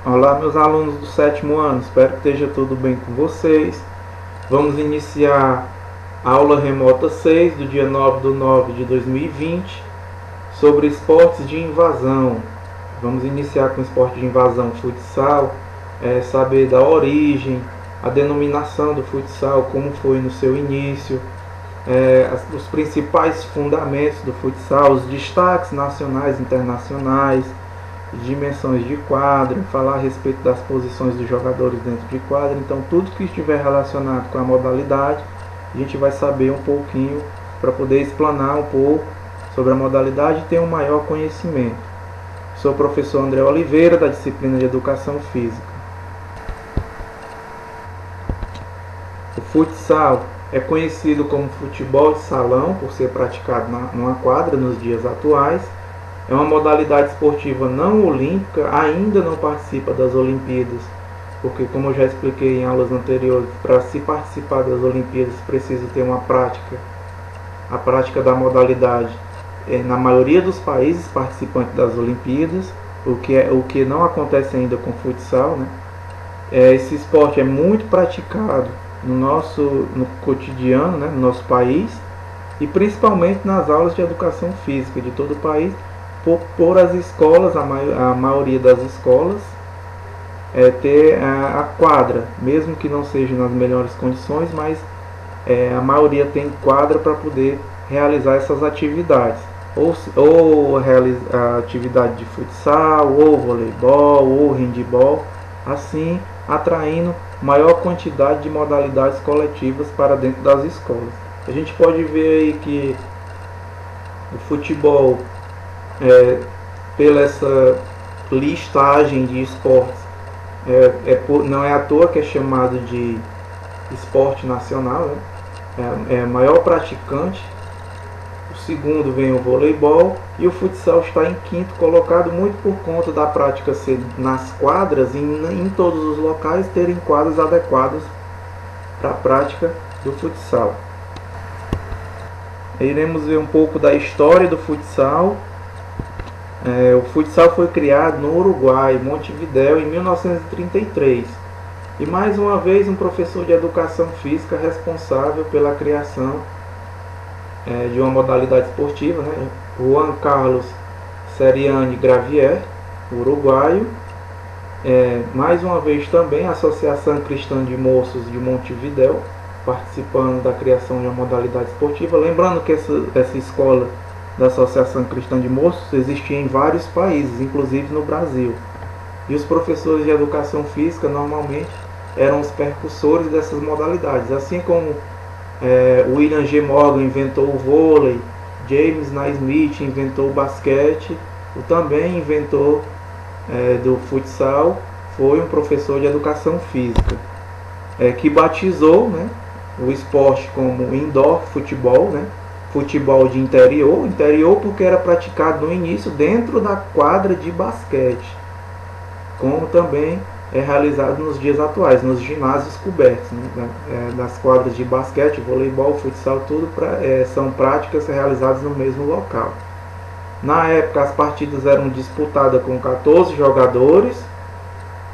Olá, meus alunos do sétimo ano, espero que esteja tudo bem com vocês. Vamos iniciar a aula remota 6 do dia 9/9 de 2020 sobre esportes de invasão. Vamos iniciar com o esporte de invasão futsal, saber da origem, a denominação do futsal, como foi no seu início, os principais fundamentos do futsal, os destaques nacionais e internacionais, dimensões de quadra, falar a respeito das posições dos jogadores dentro de quadra. Então, tudo que estiver relacionado com a modalidade, a gente vai saber um pouquinho para poder explanar um pouco sobre a modalidade e ter um maior conhecimento. Sou o professor André Oliveira, da disciplina de Educação Física. O futsal é conhecido como futebol de salão por ser praticado numa quadra nos dias atuais. É uma modalidade esportiva não olímpica, ainda não participa das Olimpíadas, porque, como eu já expliquei em aulas anteriores, para se participar das Olimpíadas precisa ter uma prática. A prática da modalidade na maioria dos países participantes das Olimpíadas, o que não acontece ainda com o futsal, né? Esse esporte é muito praticado no cotidiano, né, no nosso país, e principalmente nas aulas de educação física de todo o país, por as escolas, a maioria das escolas, ter a quadra, mesmo que não seja nas melhores condições, mas a maioria tem quadra para poder realizar essas atividades, ou a atividade de futsal, ou voleibol, ou handebol, assim atraindo maior quantidade de modalidades coletivas para dentro das escolas. A gente pode ver aí que o futebol, pela essa listagem de esportes, não é à toa que é chamado de esporte nacional, né? É o maior praticante. O segundo vem o voleibol e o futsal está em quinto colocado, muito por conta da prática ser nas quadras e em todos os locais terem quadras adequadas para a prática do futsal. Iremos ver um pouco da história do futsal. O futsal foi criado no Uruguai, Montevidéu, em 1933. E mais uma vez um professor de educação física responsável pela criação de uma modalidade esportiva, né? Juan Carlos Seriani Gravier, uruguaio. Mais uma vez também a Associação Cristã de Moços de Montevidéu, participando da criação de uma modalidade esportiva. Lembrando que essa escola da Associação Cristã de Moços existia em vários países, inclusive no Brasil. E os professores de educação física normalmente eram os percussores dessas modalidades, assim como William G. Morgan inventou o vôlei, James Naismith inventou o basquete, o também inventor do futsal foi um professor de educação física, que batizou, né, o esporte como indoor futebol, né, futebol de interior porque era praticado no início dentro da quadra de basquete, como também é realizado nos dias atuais, nos ginásios cobertos, né, das quadras de basquete, voleibol, futsal, tudo são práticas realizadas no mesmo local. Na época, as partidas eram disputadas com 14 jogadores,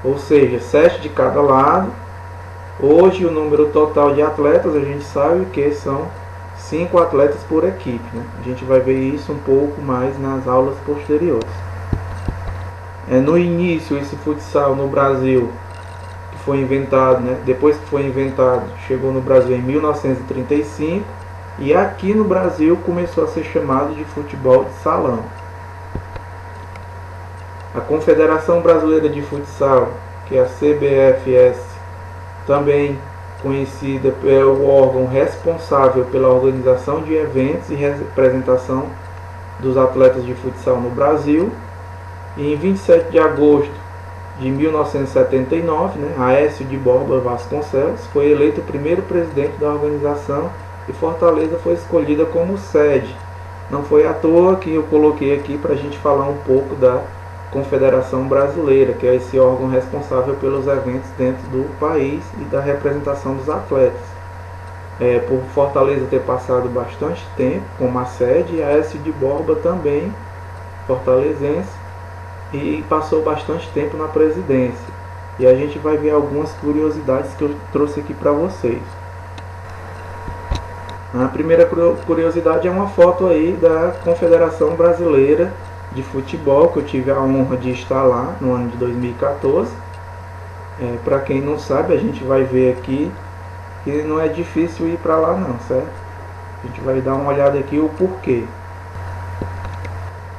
ou seja, 7 de cada lado. Hoje, o número total de atletas, a gente sabe que são 5 atletas por equipe, né? A gente vai ver isso um pouco mais nas aulas posteriores. No início, esse futsal no Brasil, que foi inventado, né, depois que foi inventado, chegou no Brasil em 1935, e aqui no Brasil começou a ser chamado de futebol de salão. A Confederação Brasileira de Futsal, que é a CBFS, também conhecida, é o órgão responsável pela organização de eventos e representação dos atletas de futsal no Brasil. E em 27 de agosto de 1979, né, Aécio de Borba Vasconcelos foi eleito o primeiro presidente da organização e Fortaleza foi escolhida como sede. Não foi à toa que eu coloquei aqui para a gente falar um pouco da Confederação Brasileira, que é esse órgão responsável pelos eventos dentro do país e da representação dos atletas. Por Fortaleza ter passado bastante tempo como a sede, Aécio de Borba também, fortalezense, e passou bastante tempo na presidência. E a gente vai ver algumas curiosidades que eu trouxe aqui para vocês. A primeira curiosidade é uma foto aí da Confederação Brasileira de Futebol, que eu tive a honra de estar lá no ano de 2014. Para quem não sabe, a gente vai ver aqui que não é difícil ir para lá não, certo? A gente vai dar uma olhada aqui o porquê.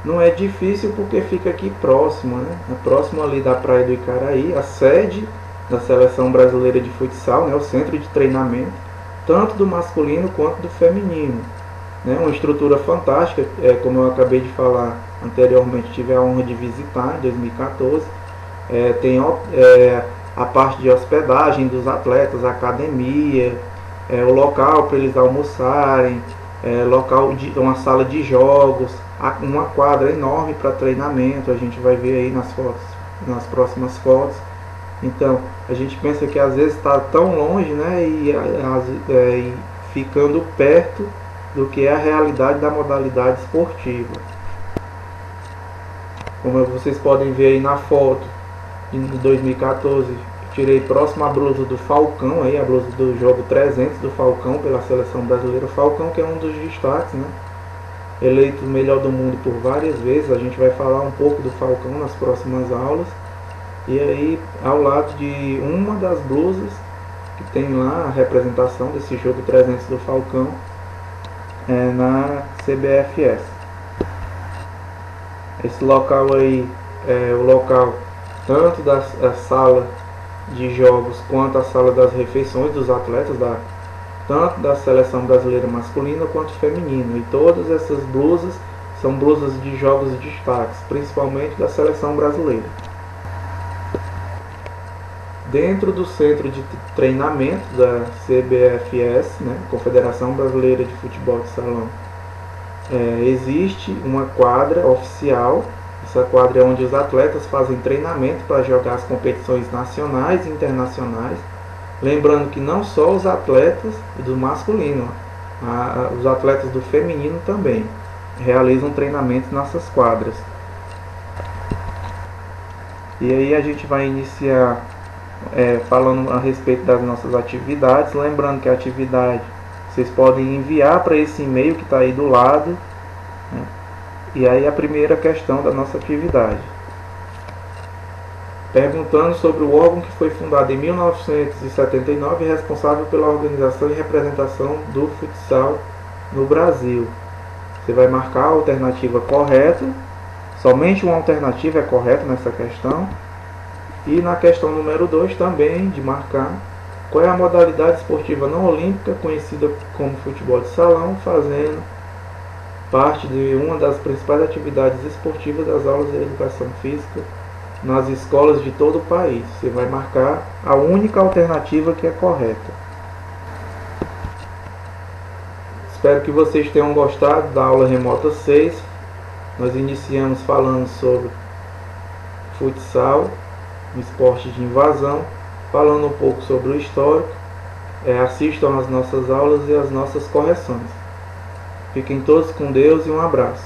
Não é difícil porque fica aqui próximo, né? É próximo ali da Praia do Icaraí, a sede da Seleção Brasileira de Futsal, né? O centro de treinamento, tanto do masculino quanto do feminino. Né? Uma estrutura fantástica, como eu acabei de falar anteriormente, tive a honra de visitar em 2014. Tem a parte de hospedagem dos atletas, a academia, o local para eles almoçarem, local de uma sala de jogos, uma quadra enorme para treinamento, a gente vai ver aí nas fotos, nas próximas fotos. Então a gente pensa que às vezes está tão longe, né, e ficando perto do que é a realidade da modalidade esportiva. Como vocês podem ver aí na foto de 2014, tirei próximo à blusa do Falcão, aí, a blusa do jogo 300 do Falcão pela Seleção Brasileira. O Falcão, que é um dos destaques, né? Eleito o melhor do mundo por várias vezes. A gente vai falar um pouco do Falcão nas próximas aulas. E aí, ao lado de uma das blusas que tem lá a representação desse jogo 300 do Falcão, na CBFS. Esse local aí é o local tanto da sala de jogos quanto a sala das refeições dos atletas, tanto da seleção brasileira masculina quanto feminina. E todas essas blusas são blusas de jogos de destaques, principalmente da seleção brasileira. Dentro do centro de treinamento da CBFS, né, Confederação Brasileira de Futebol de Salão, existe uma quadra oficial. Essa quadra é onde os atletas fazem treinamento para jogar as competições nacionais e internacionais. Lembrando que não só os atletas do masculino, os atletas do feminino também realizam treinamentos nessas quadras. E aí a gente vai iniciar falando a respeito das nossas atividades. Lembrando que a atividade vocês podem enviar para esse e-mail que está aí do lado, né? E aí a primeira questão da nossa atividade, perguntando sobre o órgão que foi fundado em 1979 e responsável pela organização e representação do futsal no Brasil. Você vai marcar a alternativa correta, somente uma alternativa é correta nessa questão. E na questão número 2 também de marcar qual é a modalidade esportiva não olímpica conhecida como futebol de salão, fazendo parte de uma das principais atividades esportivas das aulas de educação física nas escolas de todo o país. Você vai marcar a única alternativa que é correta. Espero que vocês tenham gostado da aula remota 6. Nós iniciamos falando sobre futsal, um esporte de invasão, falando um pouco sobre o histórico. Assistam às nossas aulas e às nossas correções. Fiquem todos com Deus e um abraço.